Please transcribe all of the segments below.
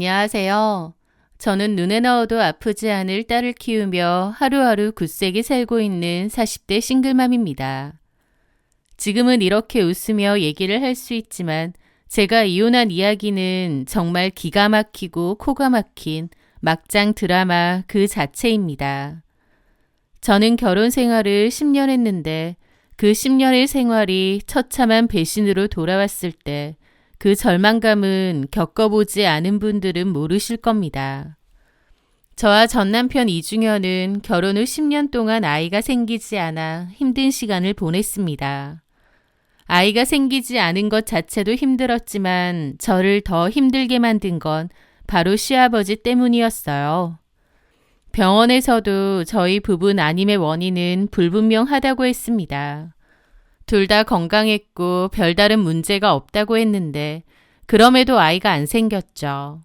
안녕하세요. 저는 눈에 넣어도 아프지 않을 딸을 키우며 하루하루 굳세게 살고 있는 40대 싱글맘입니다. 지금은 이렇게 웃으며 얘기를 할 수 있지만 제가 이혼한 이야기는 정말 기가 막히고 코가 막힌 막장 드라마 그 자체입니다. 저는 결혼 생활을 10년 했는데 그 10년의 생활이 처참한 배신으로 돌아왔을 때 그 절망감은 겪어보지 않은 분들은 모르실 겁니다. 저와 전 남편 이중현은 결혼 후 10년 동안 아이가 생기지 않아 힘든 시간을 보냈습니다. 아이가 생기지 않은 것 자체도 힘들었지만 저를 더 힘들게 만든 건 바로 시아버지 때문이었어요. 병원에서도 저희 부부 난임의 원인은 불분명하다고 했습니다. 둘 다 건강했고 별다른 문제가 없다고 했는데 그럼에도 아이가 안 생겼죠.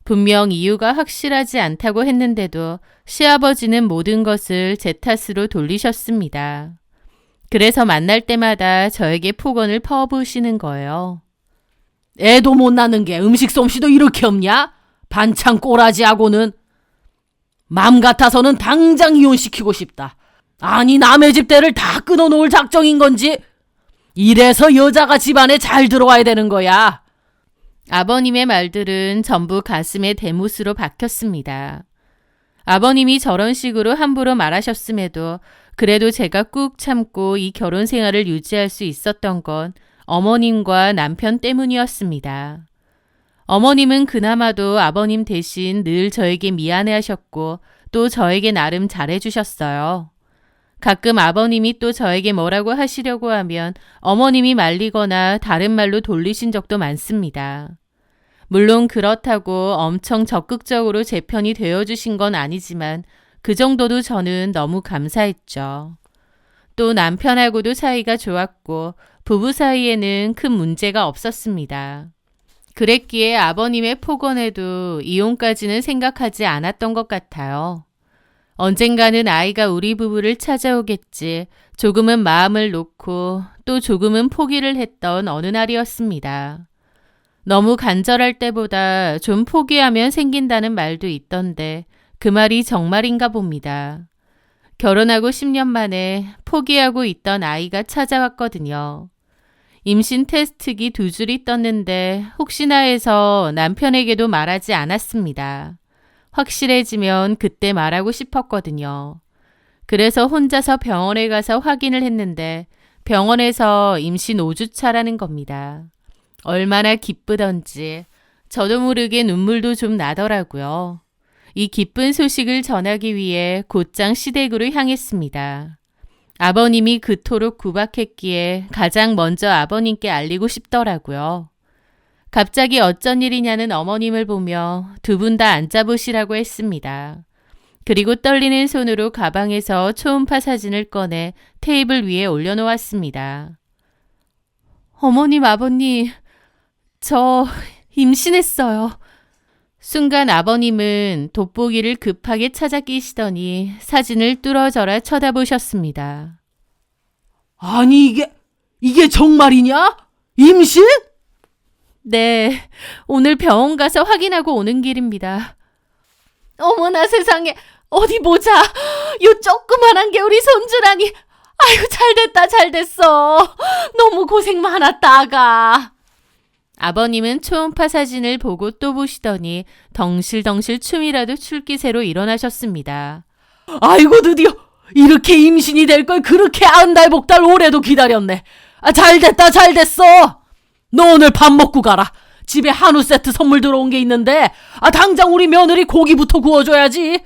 분명 이유가 확실하지 않다고 했는데도 시아버지는 모든 것을 제 탓으로 돌리셨습니다. 그래서 만날 때마다 저에게 폭언을 퍼부으시는 거예요. 애도 못 낳는 게 음식 솜씨도 이렇게 없냐? 반창 꼬라지하고는. 맘 같아서는 당장 이혼시키고 싶다. 아니 남의 집대를 다 끊어놓을 작정인 건지. 이래서 여자가 집안에 잘 들어와야 되는 거야. 아버님의 말들은 전부 가슴에 대못으로 박혔습니다. 아버님이 저런 식으로 함부로 말하셨음에도 그래도 제가 꾹 참고 이 결혼 생활을 유지할 수 있었던 건 어머님과 남편 때문이었습니다. 어머님은 그나마도 아버님 대신 늘 저에게 미안해하셨고 또 저에게 나름 잘해주셨어요. 가끔 아버님이 또 저에게 뭐라고 하시려고 하면 어머님이 말리거나 다른 말로 돌리신 적도 많습니다. 물론 그렇다고 엄청 적극적으로 제 편이 되어주신 건 아니지만 그 정도도 저는 너무 감사했죠. 또 남편하고도 사이가 좋았고 부부 사이에는 큰 문제가 없었습니다. 그랬기에 아버님의 폭언에도 이혼까지는 생각하지 않았던 것 같아요. 언젠가는 아이가 우리 부부를 찾아오겠지 조금은 마음을 놓고 또 조금은 포기를 했던 어느 날이었습니다. 너무 간절할 때보다 좀 포기하면 생긴다는 말도 있던데 그 말이 정말인가 봅니다. 결혼하고 10년 만에 포기하고 있던 아이가 찾아왔거든요. 임신 테스트기 2줄이 떴는데 혹시나 해서 남편에게도 말하지 않았습니다. 확실해지면 그때 말하고 싶었거든요. 그래서 혼자서 병원에 가서 확인을 했는데 병원에서 임신 5주차라는 겁니다. 얼마나 기쁘던지 저도 모르게 눈물도 좀 나더라고요. 이 기쁜 소식을 전하기 위해 곧장 시댁으로 향했습니다. 아버님이 그토록 구박했기에 가장 먼저 아버님께 알리고 싶더라고요. 갑자기 어쩐 일이냐는 어머님을 보며 두 분 다 앉아보시라고 했습니다. 그리고 떨리는 손으로 가방에서 초음파 사진을 꺼내 테이블 위에 올려놓았습니다. 어머님, 아버님, 저 임신했어요. 순간 아버님은 돋보기를 급하게 찾아 끼시더니 사진을 뚫어져라 쳐다보셨습니다. 아니 이게 정말이냐? 임신? 네, 오늘 병원 가서 확인하고 오는 길입니다. 어머나 세상에, 어디 보자. 요 조그만한 게 우리 손주라니. 아유, 잘됐다, 잘됐어. 너무 고생 많았다, 아가. 아버님은 초음파 사진을 보고 또 보시더니 덩실덩실 춤이라도 출 기세로 일어나셨습니다. 아이고 드디어 이렇게 임신이 될 걸 그렇게 안달복달 오래도 기다렸네. 잘됐다 잘됐어. 너 오늘 밥 먹고 가라. 집에 한우 세트 선물 들어온 게 있는데 당장 우리 며느리 고기부터 구워줘야지.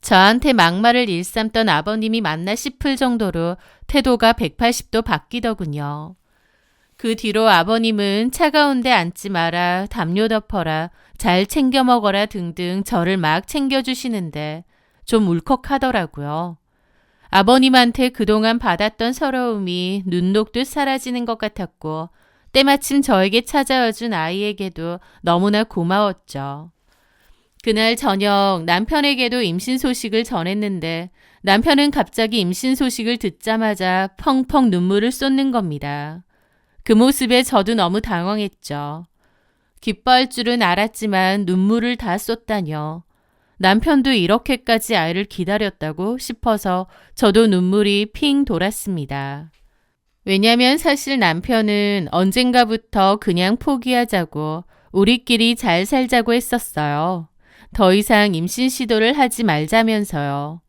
저한테 막말을 일삼던 아버님이 맞나 싶을 정도로 태도가 180도 바뀌더군요. 그 뒤로 아버님은 차가운 데 앉지 마라, 담요 덮어라, 잘 챙겨 먹어라 등등 저를 막 챙겨주시는데 좀 울컥하더라고요. 아버님한테 그동안 받았던 서러움이 눈 녹듯 사라지는 것 같았고 때마침 저에게 찾아와준 아이에게도 너무나 고마웠죠. 그날 저녁 남편에게도 임신 소식을 전했는데 남편은 갑자기 임신 소식을 듣자마자 펑펑 눈물을 쏟는 겁니다. 그 모습에 저도 너무 당황했죠. 기뻐할 줄은 알았지만 눈물을 다 쏟다뇨. 남편도 이렇게까지 아이를 기다렸다고 싶어서 저도 눈물이 핑 돌았습니다. 왜냐면 사실 남편은 언젠가부터 그냥 포기하자고 우리끼리 잘 살자고 했었어요. 더 이상 임신 시도를 하지 말자면서요.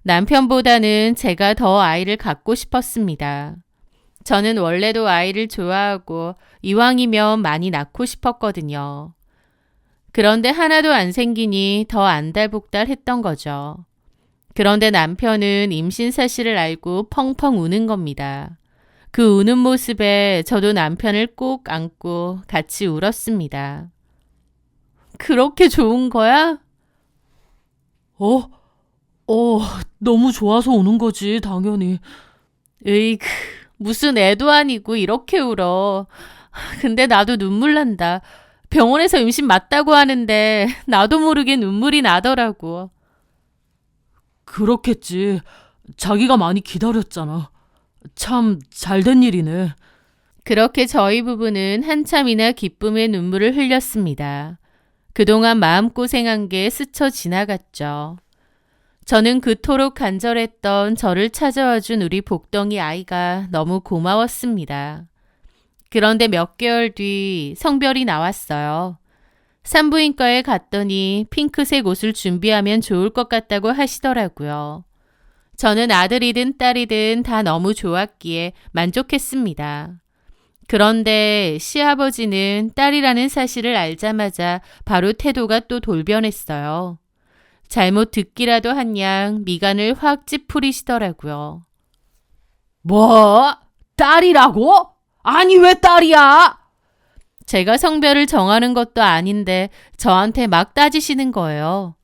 남편보다는 제가 더 아이를 갖고 싶었습니다. 저는 원래도 아이를 좋아하고 이왕이면 많이 낳고 싶었거든요. 그런데 하나도 안 생기니 더 안달복달 했던 거죠. 그런데 남편은 임신 사실을 알고 펑펑 우는 겁니다. 그 우는 모습에 저도 남편을 꼭 안고 같이 울었습니다. 그렇게 좋은 거야? 너무 좋아서 우는 거지, 당연히. 으이그, 무슨 애도 아니고 이렇게 울어. 근데 나도 눈물 난다. 병원에서 임신 맞다고 하는데 나도 모르게 눈물이 나더라고. 그렇겠지. 자기가 많이 기다렸잖아. 참 잘된 일이네. 그렇게 저희 부부는 한참이나 기쁨의 눈물을 흘렸습니다. 그동안 마음고생한 게 스쳐 지나갔죠. 저는 그토록 간절했던 저를 찾아와준 우리 복덩이 아이가 너무 고마웠습니다. 그런데 몇 개월 뒤 성별이 나왔어요. 산부인과에 갔더니 핑크색 옷을 준비하면 좋을 것 같다고 하시더라고요. 저는 아들이든 딸이든 다 너무 좋았기에 만족했습니다. 그런데 시아버지는 딸이라는 사실을 알자마자 바로 태도가 또 돌변했어요. 잘못 듣기라도 한 양 미간을 확 찌푸리시더라고요. 뭐? 딸이라고? 아니 왜 딸이야? 제가 성별을 정하는 것도 아닌데 저한테 막 따지시는 거예요.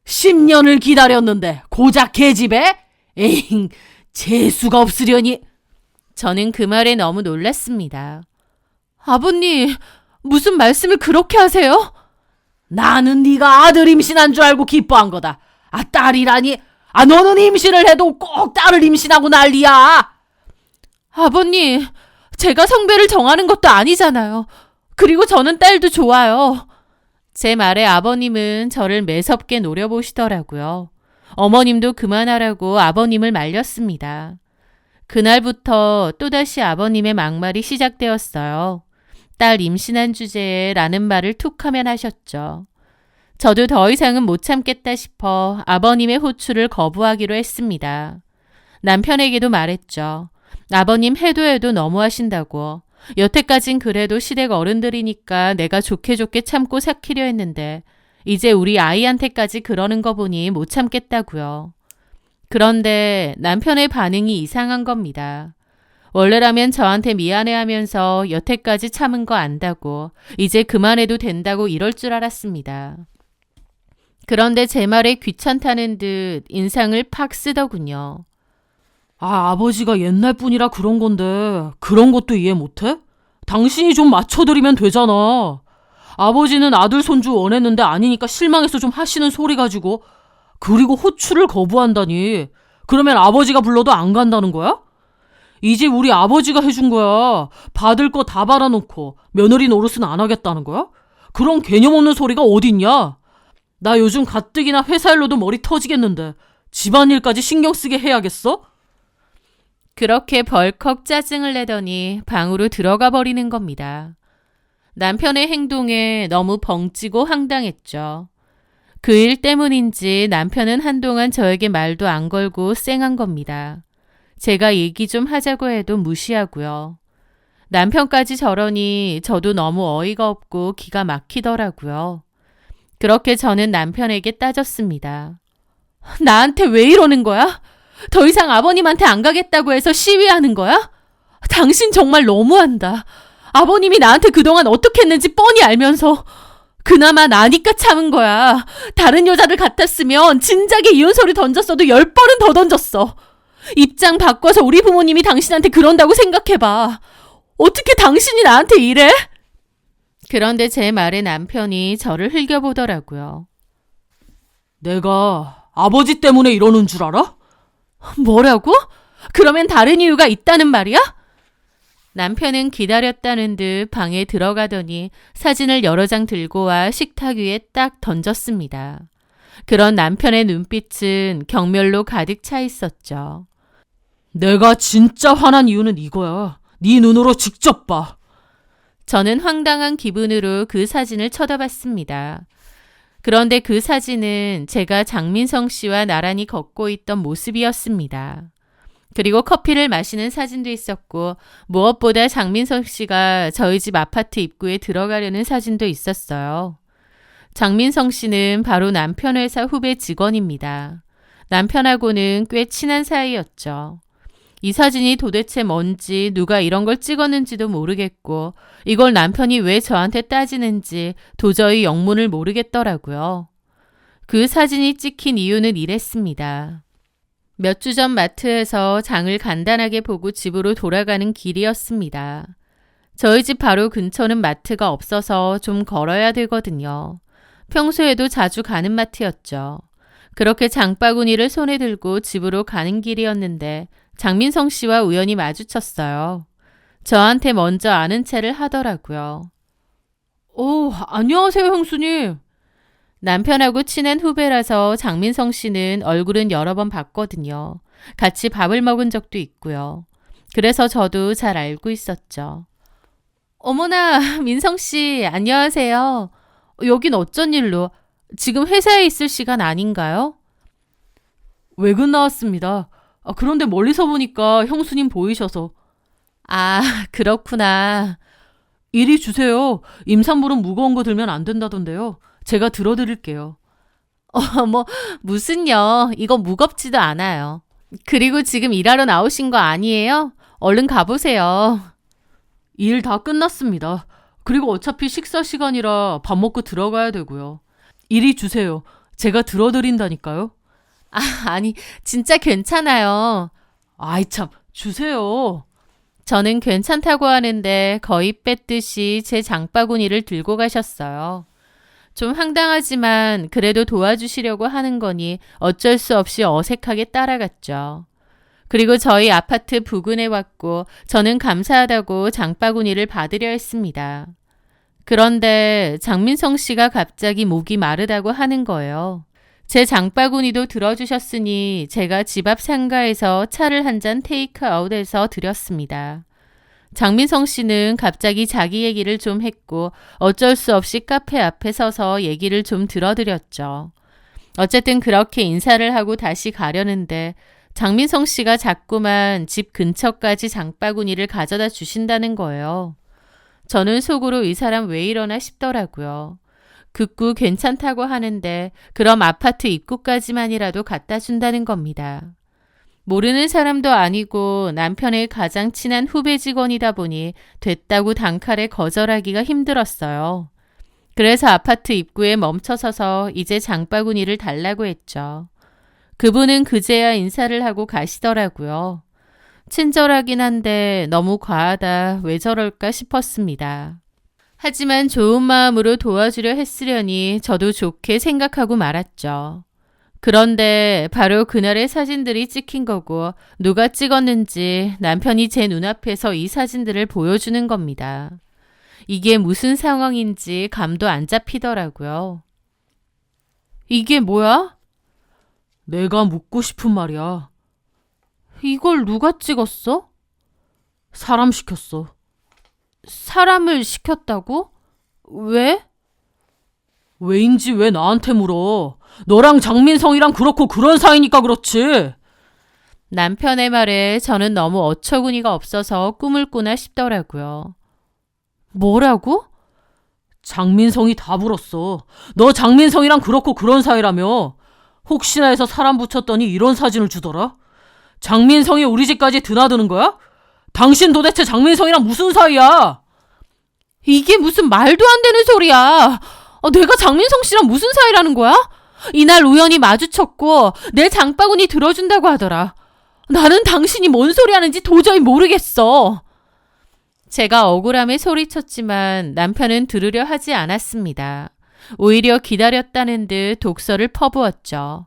10년을 기다렸는데 고작 계집애? 에잉, 재수가 없으려니. 저는 그 말에 너무 놀랐습니다. 아버님, 무슨 말씀을 그렇게 하세요? 나는 네가 아들 임신한 줄 알고 기뻐한 거다. 딸이라니. 너는 임신을 해도 꼭 딸을 임신하고 난리야. 아버님, 제가 성별을 정하는 것도 아니잖아요. 그리고 저는 딸도 좋아요. 제 말에 아버님은 저를 매섭게 노려보시더라고요. 어머님도 그만하라고 아버님을 말렸습니다. 그날부터 또다시 아버님의 막말이 시작되었어요. 딸 임신한 주제에 라는 말을 툭하면 하셨죠. 저도 더 이상은 못 참겠다 싶어 아버님의 호출을 거부하기로 했습니다. 남편에게도 말했죠. 아버님 해도 너무하신다고. 여태까진 그래도 시댁 어른들이니까 내가 좋게 참고 삭히려 했는데 이제 우리 아이한테까지 그러는 거 보니 못 참겠다고요. 그런데 남편의 반응이 이상한 겁니다. 원래라면 저한테 미안해하면서 여태까지 참은 거 안다고 이제 그만해도 된다고 이럴 줄 알았습니다. 그런데 제 말에 귀찮다는 듯 인상을 팍 쓰더군요. 아버지가 옛날 분이라 그런 건데 그런 것도 이해 못해? 당신이 좀 맞춰드리면 되잖아. 아버지는 아들 손주 원했는데 아니니까 실망해서 좀 하시는 소리 가지고 그리고 호출을 거부한다니. 그러면 아버지가 불러도 안 간다는 거야? 이제 우리 아버지가 해준 거야. 받을 거 다 받아놓고 며느리 노릇은 안 하겠다는 거야? 그런 개념 없는 소리가 어딨냐? 나 요즘 가뜩이나 회사 일로도 머리 터지겠는데 집안일까지 신경 쓰게 해야겠어? 그렇게 벌컥 짜증을 내더니 방으로 들어가 버리는 겁니다. 남편의 행동에 너무 벙찌고 황당했죠. 그 일 때문인지 남편은 한동안 저에게 말도 안 걸고 쌩한 겁니다. 제가 얘기 좀 하자고 해도 무시하고요. 남편까지 저러니 저도 너무 어이가 없고 기가 막히더라고요. 그렇게 저는 남편에게 따졌습니다. 나한테 왜 이러는 거야? 더 이상 아버님한테 안 가겠다고 해서 시위하는 거야? 당신 정말 너무한다. 아버님이 나한테 그동안 어떻게 했는지 뻔히 알면서 그나마 나니까 참은 거야. 다른 여자들 같았으면 진작에 이혼 소리 던졌어도 10번은 더 던졌어. 입장 바꿔서 우리 부모님이 당신한테 그런다고 생각해봐. 어떻게 당신이 나한테 이래? 그런데 제 말에 남편이 저를 흘겨보더라고요. 내가 아버지 때문에 이러는 줄 알아? 뭐라고? 그러면 다른 이유가 있다는 말이야? 남편은 기다렸다는 듯 방에 들어가더니 사진을 여러 장 들고 와 식탁 위에 딱 던졌습니다. 그런 남편의 눈빛은 경멸로 가득 차 있었죠. 내가 진짜 화난 이유는 이거야. 네 눈으로 직접 봐. 저는 황당한 기분으로 그 사진을 쳐다봤습니다. 그런데 그 사진은 제가 장민성 씨와 나란히 걷고 있던 모습이었습니다. 그리고 커피를 마시는 사진도 있었고 무엇보다 장민성 씨가 저희 집 아파트 입구에 들어가려는 사진도 있었어요. 장민성 씨는 바로 남편 회사 후배 직원입니다. 남편하고는 꽤 친한 사이였죠. 이 사진이 도대체 뭔지 누가 이런 걸 찍었는지도 모르겠고 이걸 남편이 왜 저한테 따지는지 도저히 영문을 모르겠더라고요. 그 사진이 찍힌 이유는 이랬습니다. 몇 주 전 마트에서 장을 간단하게 보고 집으로 돌아가는 길이었습니다. 저희 집 바로 근처는 마트가 없어서 좀 걸어야 되거든요. 평소에도 자주 가는 마트였죠. 그렇게 장바구니를 손에 들고 집으로 가는 길이었는데 장민성 씨와 우연히 마주쳤어요. 저한테 먼저 아는 체를 하더라고요. 안녕하세요, 형수님. 남편하고 친한 후배라서 장민성 씨는 얼굴은 여러 번 봤거든요. 같이 밥을 먹은 적도 있고요. 그래서 저도 잘 알고 있었죠. 어머나, 민성 씨, 안녕하세요. 여긴 어쩐 일로? 지금 회사에 있을 시간 아닌가요? 외근 나왔습니다. 그런데 멀리서 보니까 형수님 보이셔서. 아, 그렇구나. 이리 주세요. 임산부는 무거운 거 들면 안 된다던데요. 제가 들어드릴게요. 무슨요. 이거 무겁지도 않아요. 그리고 지금 일하러 나오신 거 아니에요? 얼른 가보세요. 일 다 끝났습니다. 그리고 어차피 식사 시간이라 밥 먹고 들어가야 되고요. 이리 주세요. 제가 들어드린다니까요. 아니, 진짜 괜찮아요. 아이 참, 주세요. 저는 괜찮다고 하는데 거의 뺐듯이 제 장바구니를 들고 가셨어요. 좀 황당하지만 그래도 도와주시려고 하는 거니 어쩔 수 없이 어색하게 따라갔죠. 그리고 저희 아파트 부근에 왔고 저는 감사하다고 장바구니를 받으려 했습니다. 그런데 장민성 씨가 갑자기 목이 마르다고 하는 거예요. 제 장바구니도 들어주셨으니 제가 집 앞 상가에서 차를 한 잔 테이크아웃해서 드렸습니다. 장민성 씨는 갑자기 자기 얘기를 좀 했고 어쩔 수 없이 카페 앞에 서서 얘기를 좀 들어드렸죠. 어쨌든 그렇게 인사를 하고 다시 가려는데 장민성 씨가 자꾸만 집 근처까지 장바구니를 가져다 주신다는 거예요. 저는 속으로 이 사람 왜 이러나 싶더라고요. 극구 괜찮다고 하는데 그럼 아파트 입구까지만이라도 갖다 준다는 겁니다. 모르는 사람도 아니고 남편의 가장 친한 후배 직원이다 보니 됐다고 단칼에 거절하기가 힘들었어요. 그래서 아파트 입구에 멈춰서서 이제 장바구니를 달라고 했죠. 그분은 그제야 인사를 하고 가시더라고요. 친절하긴 한데 너무 과하다 왜 저럴까 싶었습니다. 하지만 좋은 마음으로 도와주려 했으려니 저도 좋게 생각하고 말았죠. 그런데 바로 그날의 사진들이 찍힌 거고 누가 찍었는지 남편이 제 눈앞에서 이 사진들을 보여주는 겁니다. 이게 무슨 상황인지 감도 안 잡히더라고요. 이게 뭐야? 내가 묻고 싶은 말이야. 이걸 누가 찍었어? 사람 시켰어. 사람을 시켰다고? 왜? 왜인지 왜 나한테 물어? 너랑 장민성이랑 그렇고 그런 사이니까 그렇지. 남편의 말에 저는 너무 어처구니가 없어서 꿈을 꾸나 싶더라고요. 뭐라고? 장민성이 다 불었어. 너 장민성이랑 그렇고 그런 사이라며. 혹시나 해서 사람 붙였더니 이런 사진을 주더라. 장민성이 우리 집까지 드나드는 거야? 당신 도대체 장민성이랑 무슨 사이야? 이게 무슨 말도 안 되는 소리야. 내가 장민성 씨랑 무슨 사이라는 거야? 이날 우연히 마주쳤고 내 장바구니 들어준다고 하더라. 나는 당신이 뭔 소리 하는지 도저히 모르겠어. 제가 억울함에 소리쳤지만 남편은 들으려 하지 않았습니다. 오히려 기다렸다는 듯 독서를 퍼부었죠.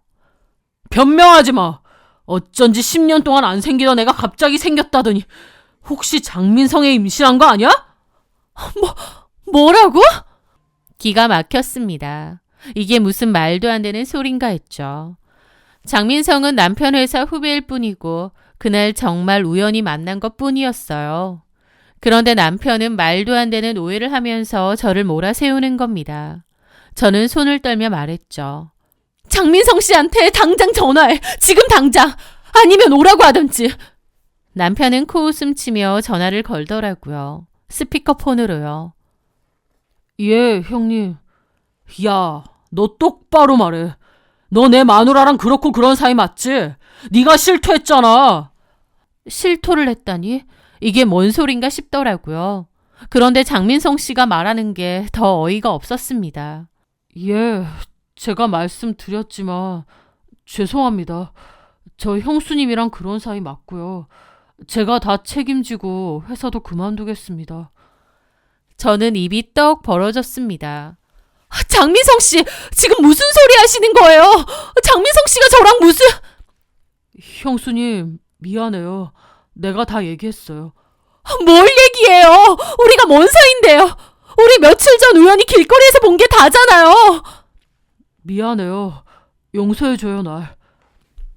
변명하지 마. 어쩐지 10년 동안 안 생기던 애가 갑자기 생겼다더니 혹시 장민성에 임신한 거 아니야? 뭐라고? 기가 막혔습니다. 이게 무슨 말도 안 되는 소린가 했죠. 장민성은 남편 회사 후배일 뿐이고 그날 정말 우연히 만난 것 뿐이었어요. 그런데 남편은 말도 안 되는 오해를 하면서 저를 몰아세우는 겁니다. 저는 손을 떨며 말했죠. 장민성 씨한테 당장 전화해. 지금 당장. 아니면 오라고 하든지. 남편은 코웃음 치며 전화를 걸더라고요. 스피커폰으로요. 예, 형님. 야, 너 똑바로 말해. 너 내 마누라랑 그렇고 그런 사이 맞지? 네가 실토했잖아. 실토를 했다니? 이게 뭔 소린가 싶더라고요. 그런데 장민성 씨가 말하는 게 더 어이가 없었습니다. 예, 제가 말씀드렸지만 죄송합니다. 저 형수님이랑 그런 사이 맞고요. 제가 다 책임지고 회사도 그만두겠습니다. 저는 입이 떡 벌어졌습니다. 장민성 씨, 지금 무슨 소리 하시는 거예요? 장민성 씨가 저랑 무슨... 형수님, 미안해요. 내가 다 얘기했어요. 뭘 얘기해요? 우리가 뭔 사이인데요? 우리 며칠 전 우연히 길거리에서 본 게 다잖아요. 미안해요. 용서해줘요, 날.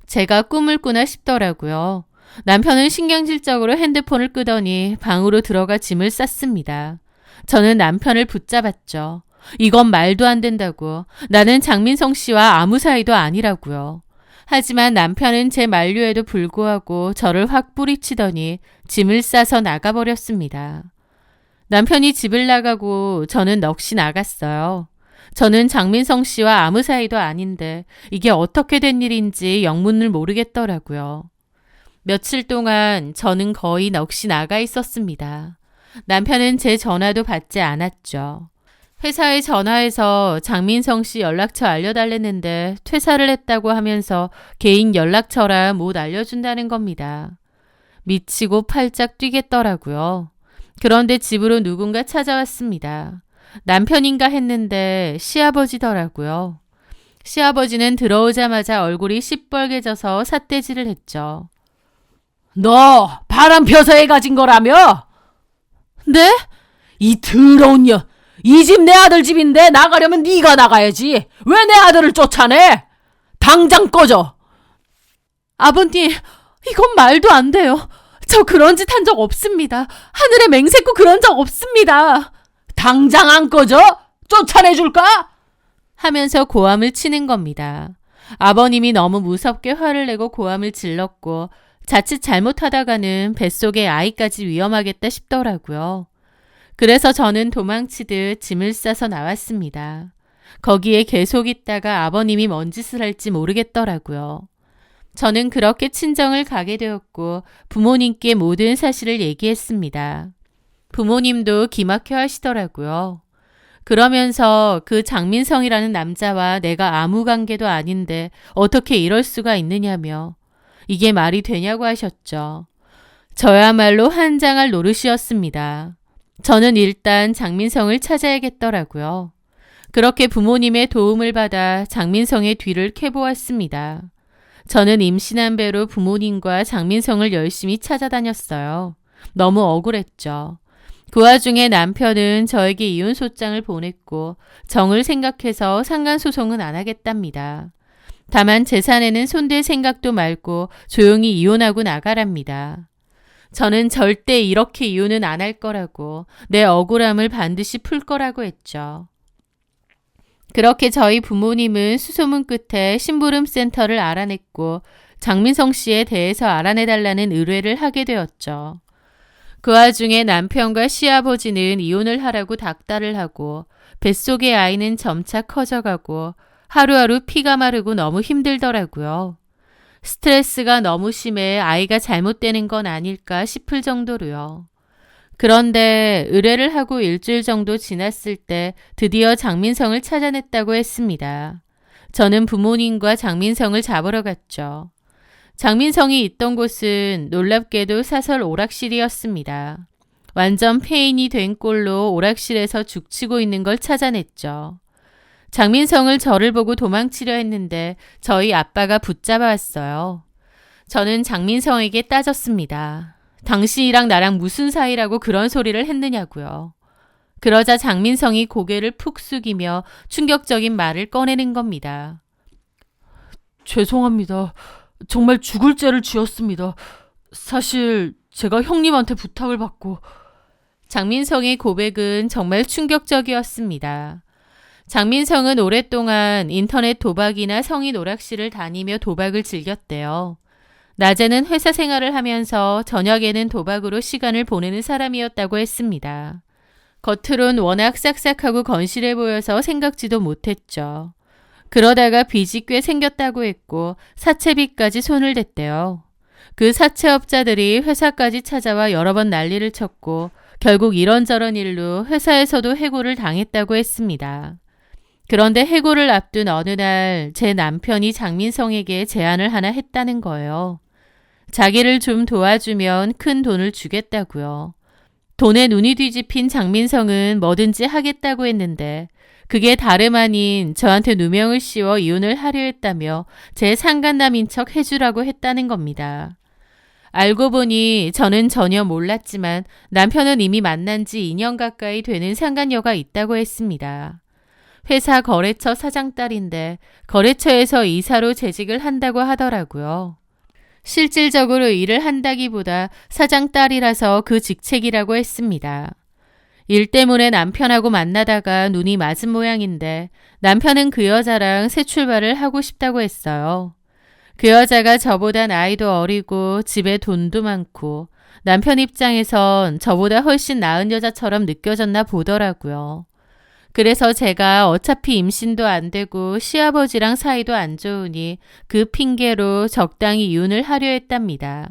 제가 꿈을 꾸나 싶더라고요. 남편은 신경질적으로 핸드폰을 끄더니 방으로 들어가 짐을 쌌습니다. 저는 남편을 붙잡았죠. 이건 말도 안 된다고. 나는 장민성 씨와 아무 사이도 아니라고요. 하지만 남편은 제 만류에도 불구하고 저를 확 뿌리치더니 짐을 싸서 나가버렸습니다. 남편이 집을 나가고 저는 넋이 나갔어요. 저는 장민성 씨와 아무 사이도 아닌데 이게 어떻게 된 일인지 영문을 모르겠더라고요. 며칠 동안 저는 거의 넋이 나가 있었습니다. 남편은 제 전화도 받지 않았죠. 회사에 전화해서 장민성 씨 연락처 알려달랬는데 퇴사를 했다고 하면서 개인 연락처라 못 알려준다는 겁니다. 미치고 팔짝 뛰겠더라고요. 그런데 집으로 누군가 찾아왔습니다. 남편인가 했는데 시아버지더라고요. 시아버지는 들어오자마자 얼굴이 시뻘개져서 삿대질을 했죠. 너 바람 펴서 애 가진 거라며? 네? 이 더러운 년. 이 집 내 아들 집인데 나가려면 네가 나가야지. 왜 내 아들을 쫓아내? 당장 꺼져. 아버님, 이건 말도 안 돼요. 저 그런 짓 한 적 없습니다. 하늘에 맹세코 그런 적 없습니다. 당장 안 꺼져? 쫓아내줄까? 하면서 고함을 치는 겁니다. 아버님이 너무 무섭게 화를 내고 고함을 질렀고 자칫 잘못하다가는 뱃속에 아이까지 위험하겠다 싶더라고요. 그래서 저는 도망치듯 짐을 싸서 나왔습니다. 거기에 계속 있다가 아버님이 뭔 짓을 할지 모르겠더라고요. 저는 그렇게 친정을 가게 되었고 부모님께 모든 사실을 얘기했습니다. 부모님도 기막혀 하시더라고요. 그러면서 그 장민성이라는 남자와 내가 아무 관계도 아닌데 어떻게 이럴 수가 있느냐며 이게 말이 되냐고 하셨죠. 저야말로 한장할 노릇이었습니다. 저는 일단 장민성을 찾아야겠더라고요. 그렇게 부모님의 도움을 받아 장민성의 뒤를 캐보았습니다. 저는 임신한 배로 부모님과 장민성을 열심히 찾아다녔어요. 너무 억울했죠. 그 와중에 남편은 저에게 이혼 소장을 보냈고 정을 생각해서 상간소송은 안 하겠답니다. 다만 재산에는 손댈 생각도 말고 조용히 이혼하고 나가랍니다. 저는 절대 이렇게 이혼은 안 할 거라고 내 억울함을 반드시 풀 거라고 했죠. 그렇게 저희 부모님은 수소문 끝에 심부름센터를 알아냈고 장민성 씨에 대해서 알아내달라는 의뢰를 하게 되었죠. 그 와중에 남편과 시아버지는 이혼을 하라고 닥달을 하고 뱃속의 아이는 점차 커져가고 하루하루 피가 마르고 너무 힘들더라고요. 스트레스가 너무 심해 아이가 잘못되는 건 아닐까 싶을 정도로요. 그런데 의뢰를 하고 일주일 정도 지났을 때 드디어 장민성을 찾아냈다고 했습니다. 저는 부모님과 장민성을 잡으러 갔죠. 장민성이 있던 곳은 놀랍게도 사설 오락실이었습니다. 완전 폐인이 된 꼴로 오락실에서 죽치고 있는 걸 찾아냈죠. 장민성을 저를 보고 도망치려 했는데 저희 아빠가 붙잡아 왔어요. 저는 장민성에게 따졌습니다. 당신이랑 나랑 무슨 사이라고 그런 소리를 했느냐고요. 그러자 장민성이 고개를 푹 숙이며 충격적인 말을 꺼내는 겁니다. 죄송합니다. 정말 죽을 죄를 지었습니다. 사실 제가 형님한테 부탁을 받고. 장민성의 고백은 정말 충격적이었습니다. 장민성은 오랫동안 인터넷 도박이나 성인 오락실을 다니며 도박을 즐겼대요. 낮에는 회사 생활을 하면서 저녁에는 도박으로 시간을 보내는 사람이었다고 했습니다. 겉으론 워낙 싹싹하고 건실해 보여서 생각지도 못했죠. 그러다가 빚이 꽤 생겼다고 했고 사채빚까지 손을 댔대요. 그 사채업자들이 회사까지 찾아와 여러 번 난리를 쳤고 결국 이런저런 일로 회사에서도 해고를 당했다고 했습니다. 그런데 해고를 앞둔 어느 날 제 남편이 장민성에게 제안을 하나 했다는 거예요. 자기를 좀 도와주면 큰 돈을 주겠다고요. 돈에 눈이 뒤집힌 장민성은 뭐든지 하겠다고 했는데 그게 다름 아닌 저한테 누명을 씌워 이혼을 하려 했다며 제 상간남인 척 해주라고 했다는 겁니다. 알고 보니 저는 전혀 몰랐지만 남편은 이미 만난 지 2년 가까이 되는 상간녀가 있다고 했습니다. 회사 거래처 사장딸인데 거래처에서 이사로 재직을 한다고 하더라고요. 실질적으로 일을 한다기보다 사장딸이라서 그 직책이라고 했습니다. 일 때문에 남편하고 만나다가 눈이 맞은 모양인데 남편은 그 여자랑 새 출발을 하고 싶다고 했어요. 그 여자가 저보다 나이도 어리고 집에 돈도 많고 남편 입장에선 저보다 훨씬 나은 여자처럼 느껴졌나 보더라고요. 그래서 제가 어차피 임신도 안 되고 시아버지랑 사이도 안 좋으니 그 핑계로 적당히 이혼을 하려 했답니다.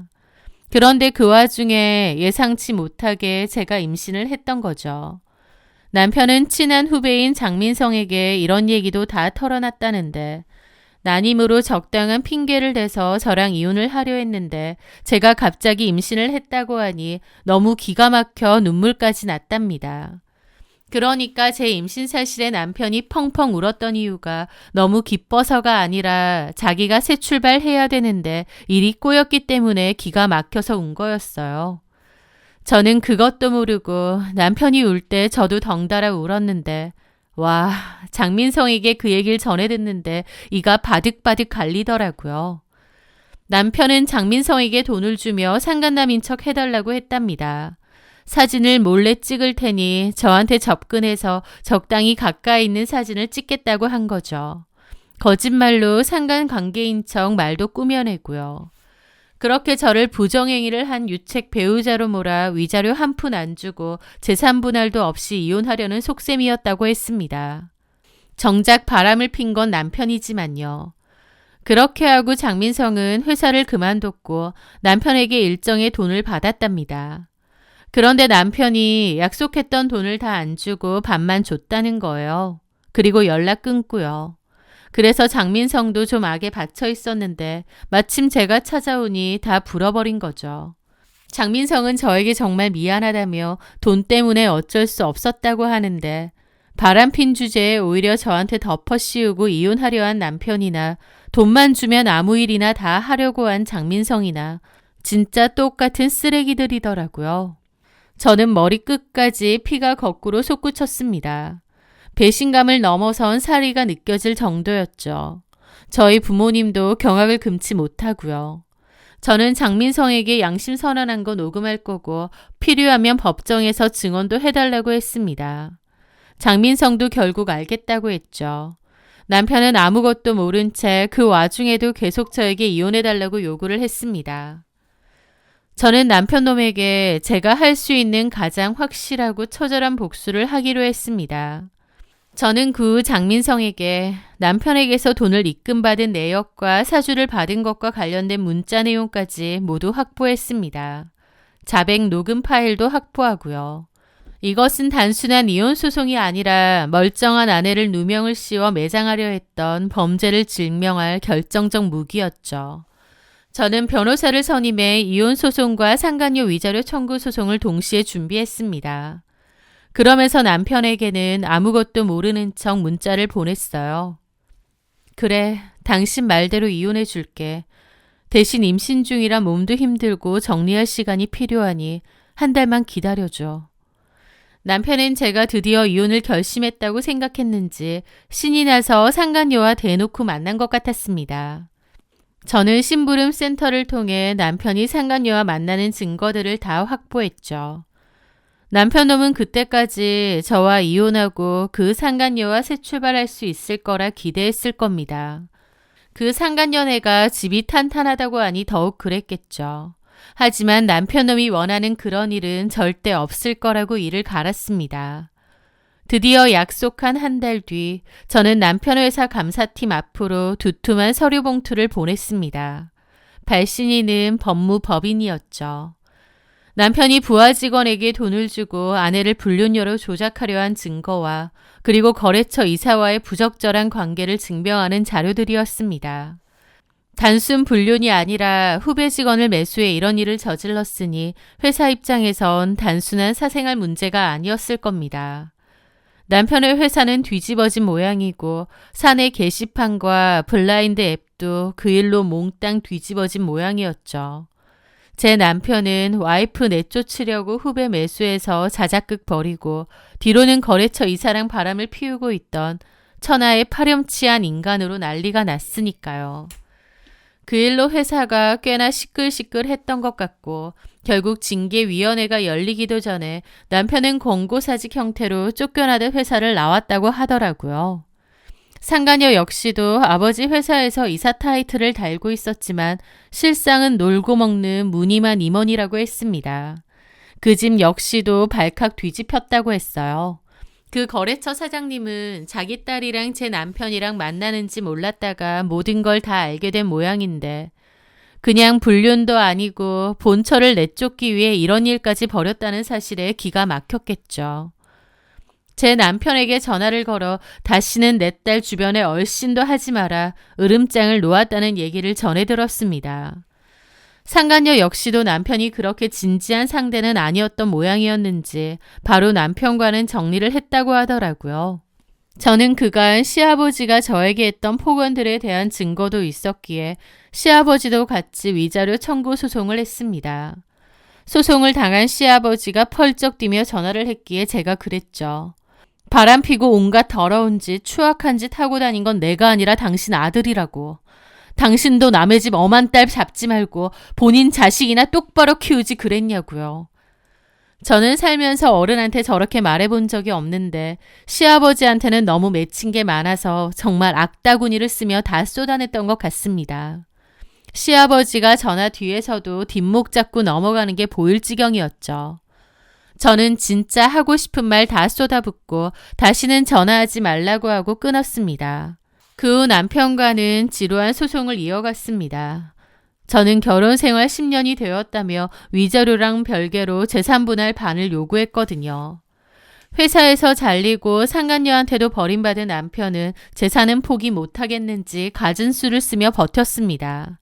그런데 그 와중에 예상치 못하게 제가 임신을 했던 거죠. 남편은 친한 후배인 장민성에게 이런 얘기도 다 털어놨다는데 난임으로 적당한 핑계를 대서 저랑 이혼을 하려 했는데 제가 갑자기 임신을 했다고 하니 너무 기가 막혀 눈물까지 났답니다. 그러니까 제 임신 사실에 남편이 펑펑 울었던 이유가 너무 기뻐서가 아니라 자기가 새 출발해야 되는데 일이 꼬였기 때문에 기가 막혀서 운 거였어요. 저는 그것도 모르고 남편이 울 때 저도 덩달아 울었는데 와, 장민성에게 그 얘기를 전해 듣는데 이가 바득바득 갈리더라고요. 남편은 장민성에게 돈을 주며 상간남인 척 해달라고 했답니다. 사진을 몰래 찍을 테니 저한테 접근해서 적당히 가까이 있는 사진을 찍겠다고 한 거죠. 거짓말로 상간관계인 척 말도 꾸며내고요. 그렇게 저를 부정행위를 한 유책 배우자로 몰아 위자료 한 푼 안 주고 재산분할도 없이 이혼하려는 속셈이었다고 했습니다. 정작 바람을 핀 건 남편이지만요. 그렇게 하고 장민성은 회사를 그만뒀고 남편에게 일정의 돈을 받았답니다. 그런데 남편이 약속했던 돈을 다 안 주고 반만 줬다는 거예요. 그리고 연락 끊고요. 그래서 장민성도 좀 악에 받쳐 있었는데 마침 제가 찾아오니 다 불어버린 거죠. 장민성은 저에게 정말 미안하다며 돈 때문에 어쩔 수 없었다고 하는데 바람핀 주제에 오히려 저한테 덮어 씌우고 이혼하려 한 남편이나 돈만 주면 아무 일이나 다 하려고 한 장민성이나 진짜 똑같은 쓰레기들이더라고요. 저는 머리끝까지 피가 거꾸로 솟구쳤습니다. 배신감을 넘어선 사리가 느껴질 정도였죠. 저희 부모님도 경악을 금치 못하고요. 저는 장민성에게 양심 선언한 거 녹음할 거고 필요하면 법정에서 증언도 해달라고 했습니다. 장민성도 결국 알겠다고 했죠. 남편은 아무것도 모른 채 그 와중에도 계속 저에게 이혼해달라고 요구를 했습니다. 저는 남편놈에게 제가 할 수 있는 가장 확실하고 처절한 복수를 하기로 했습니다. 저는 그 후 장민성에게 남편에게서 돈을 입금받은 내역과 사주를 받은 것과 관련된 문자 내용까지 모두 확보했습니다. 자백 녹음 파일도 확보하고요. 이것은 단순한 이혼 소송이 아니라 멀쩡한 아내를 누명을 씌워 매장하려 했던 범죄를 증명할 결정적 무기였죠. 저는 변호사를 선임해 이혼 소송과 상간녀 위자료 청구 소송을 동시에 준비했습니다. 그러면서 남편에게는 아무것도 모르는 척 문자를 보냈어요. 그래, 당신 말대로 이혼해 줄게. 대신 임신 중이라 몸도 힘들고 정리할 시간이 필요하니 한 달만 기다려줘. 남편은 제가 드디어 이혼을 결심했다고 생각했는지 신이 나서 상간녀와 대놓고 만난 것 같았습니다. 저는 심부름 센터를 통해 남편이 상간녀와 만나는 증거들을 다 확보했죠. 남편 놈은 그때까지 저와 이혼하고 그 상간녀와 새 출발할 수 있을 거라 기대했을 겁니다. 그 상간녀네가 집이 탄탄하다고 하니 더욱 그랬겠죠. 하지만 남편 놈이 원하는 그런 일은 절대 없을 거라고 이를 갈았습니다. 드디어 약속한 한 달 뒤 저는 남편 회사 감사팀 앞으로 두툼한 서류 봉투를 보냈습니다. 발신인은 법무법인이었죠. 남편이 부하 직원에게 돈을 주고 아내를 불륜녀로 조작하려 한 증거와 그리고 거래처 이사와의 부적절한 관계를 증명하는 자료들이었습니다. 단순 불륜이 아니라 후배 직원을 매수해 이런 일을 저질렀으니 회사 입장에선 단순한 사생활 문제가 아니었을 겁니다. 남편의 회사는 뒤집어진 모양이고 사내 게시판과 블라인드 앱도 그 일로 몽땅 뒤집어진 모양이었죠. 제 남편은 와이프 내쫓으려고 후배 매수해서 자작극 벌이고 뒤로는 거래처 이사랑 바람을 피우고 있던 천하의 파렴치한 인간으로 난리가 났으니까요. 그 일로 회사가 꽤나 시끌시끌했던 것 같고 결국 징계위원회가 열리기도 전에 남편은 권고사직 형태로 쫓겨나듯 회사를 나왔다고 하더라고요. 상간녀 역시도 아버지 회사에서 이사 타이틀을 달고 있었지만 실상은 놀고 먹는 무늬만 임원이라고 했습니다. 그 집 역시도 발칵 뒤집혔다고 했어요. 그 거래처 사장님은 자기 딸이랑 제 남편이랑 만나는지 몰랐다가 모든 걸 다 알게 된 모양인데 그냥 불륜도 아니고 본처를 내쫓기 위해 이런 일까지 벌였다는 사실에 기가 막혔겠죠. 제 남편에게 전화를 걸어 다시는 내 딸 주변에 얼씬도 하지 마라 으름장을 놓았다는 얘기를 전해 들었습니다. 상간녀 역시도 남편이 그렇게 진지한 상대는 아니었던 모양이었는지 바로 남편과는 정리를 했다고 하더라고요. 저는 그간 시아버지가 저에게 했던 폭언들에 대한 증거도 있었기에 시아버지도 같이 위자료 청구 소송을 했습니다. 소송을 당한 시아버지가 펄쩍 뛰며 전화를 했기에 제가 그랬죠. 바람피고 온갖 더러운 짓, 추악한 짓 하고 다닌 건 내가 아니라 당신 아들이라고. 당신도 남의 집 엄한 딸 잡지 말고 본인 자식이나 똑바로 키우지 그랬냐고요. 저는 살면서 어른한테 저렇게 말해본 적이 없는데 시아버지한테는 너무 맺힌 게 많아서 정말 악다구니를 쓰며 다 쏟아냈던 것 같습니다. 시아버지가 전화 뒤에서도 뒷목 잡고 넘어가는 게 보일 지경이었죠. 저는 진짜 하고 싶은 말 다 쏟아붓고 다시는 전화하지 말라고 하고 끊었습니다. 그 후 남편과는 지루한 소송을 이어갔습니다. 저는 결혼 생활 10년이 되었다며 위자료랑 별개로 재산분할 반을 요구했거든요. 회사에서 잘리고 상간녀한테도 버림받은 남편은 재산은 포기 못하겠는지 갖은 수를 쓰며 버텼습니다.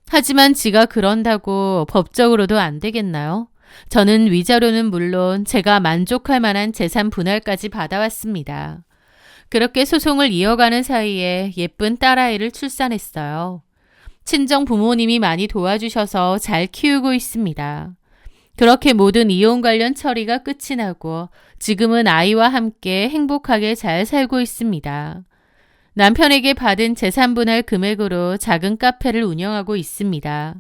하지만 지가 그런다고 법적으로도 안 되겠나요? 저는 위자료는 물론 제가 만족할 만한 재산 분할까지 받아왔습니다. 그렇게 소송을 이어가는 사이에 예쁜 딸아이를 출산했어요. 친정 부모님이 많이 도와주셔서 잘 키우고 있습니다. 그렇게 모든 이혼 관련 처리가 끝이 나고 지금은 아이와 함께 행복하게 잘 살고 있습니다. 남편에게 받은 재산 분할 금액으로 작은 카페를 운영하고 있습니다.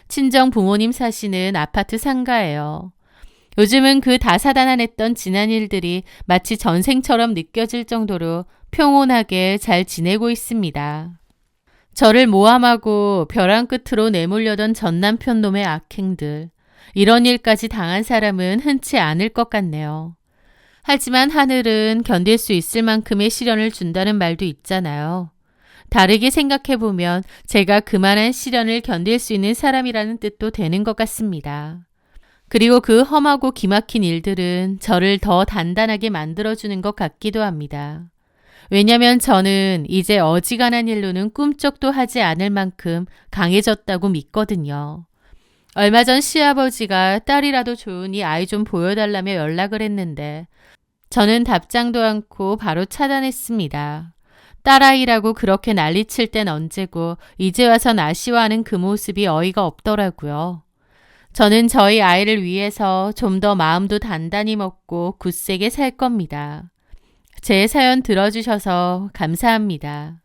친정 부모님 사시는 아파트 상가예요. 요즘은 그 다사다난했던 지난 일들이 마치 전생처럼 느껴질 정도로 평온하게 잘 지내고 있습니다. 저를 모함하고 벼랑 끝으로 내몰려던 전 남편 놈의 악행들. 이런 일까지 당한 사람은 흔치 않을 것 같네요. 하지만 하늘은 견딜 수 있을 만큼의 시련을 준다는 말도 있잖아요. 다르게 생각해보면 제가 그만한 시련을 견딜 수 있는 사람이라는 뜻도 되는 것 같습니다. 그리고 그 험하고 기막힌 일들은 저를 더 단단하게 만들어주는 것 같기도 합니다. 왜냐면 저는 이제 어지간한 일로는 꿈쩍도 하지 않을 만큼 강해졌다고 믿거든요. 얼마 전 시아버지가 딸이라도 좋으니 아이 좀 보여달라며 연락을 했는데 저는 답장도 않고 바로 차단했습니다. 딸아이라고 그렇게 난리칠 땐 언제고 이제 와선 아쉬워하는 그 모습이 어이가 없더라고요. 저는 저희 아이를 위해서 좀 더 마음도 단단히 먹고 굳세게 살 겁니다. 제 사연 들어주셔서 감사합니다.